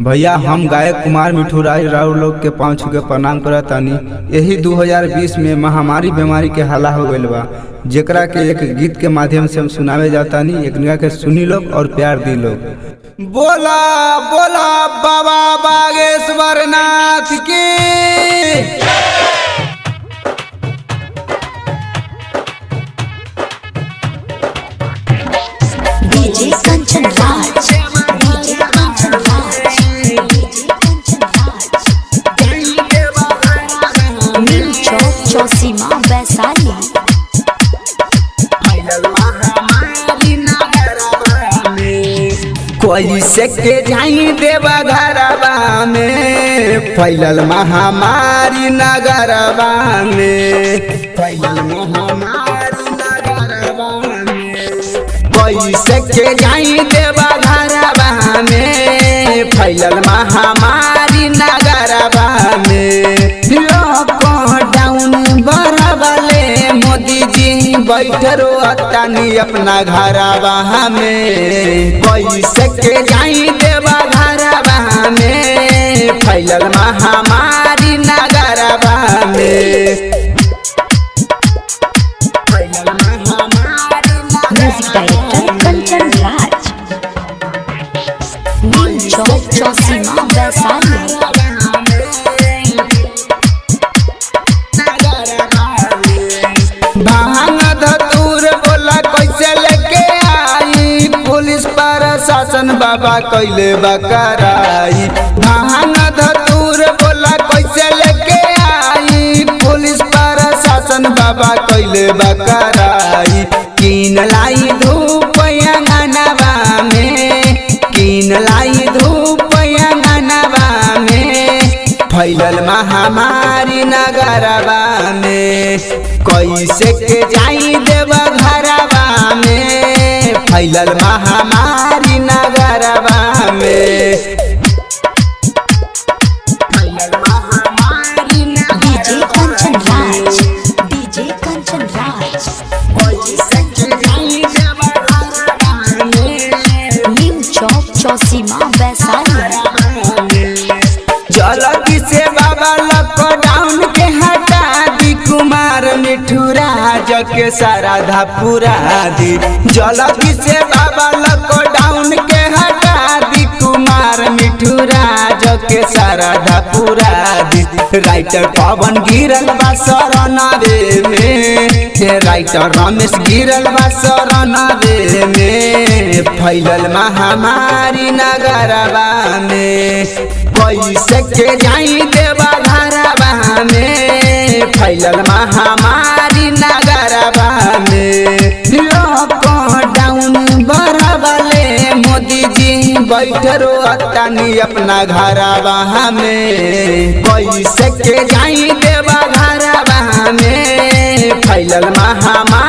भैया हम गायक कुमार मिठू राय राव लोग के पाँव छू के प्रणाम करतानी। यही 2020 में महामारी बीमारी के हल्ला हो गइल बा, जेकरा के एक गीत के माध्यम से हम सुनावे जातानी। एक के सुनी लोग और प्यार दी लोग। बोला बोला बाबा बागेश्वर नाथ की। DJ Kanchan Raj, DJ Kanchan Raj, DJ Kanchan Raj. नीम चौक चौसीमा वैशाली। कैसे के जाई देवा घरवा में, फैलल महामारी नगरवा में, फैलल महामारी नगरवा में। कैसे के जाई देवा घरवा में, फैलल महामारी नगरवा में। लॉकडाउन बरबले मोदी जी बैठरो अतानी अपना घरवा में। कैसे के जाई देवा घरवा में, फैलल महामारी नगरवा में। Music director Kanchan Raj. नीम चौक चौसीमा वैशाली। भांग धतूर बोला कैसे लेके आई, पुलिस प्रशासन बाबा कैले बकराई। भांग धतूर बोला कैसे लेके आई, पुलिस प्रशासन बाबा कैले बकराई। कीन लाई धूप अंगनवा में, कीन लाई धूप अंगनवा में, फैलल महामारी नगरवा में। कैसे के जाई देवा घरवा में, फैलल महामारी नगरवा में। DJ Kanchan Raj, DJ Kanchan Raj. नीम चौक चौसीमा वैशाली। जल्दी से बाबा लॉकडाउन के हटा दी, कुमार मिठू राज के साराधा पूरा दी। जल्दी से बाबा लॉकडाउन के हटा दी, कुमार मिठू राज के साराधा पूरा दी। राइटर पवन गिरल बा शरणवे में, राइटर रमेश गिरल बा शरणवे में, फैलल महामारी नगरवा में। कैसे के जाई देवा घरवा में, फैलल महामारी नगरवा में। लॉकडाउन बरबले मोदी जी बैठरो अतानी अपना घरवा में। कैसे के जाई देवा घरवा में, फैलल महामारी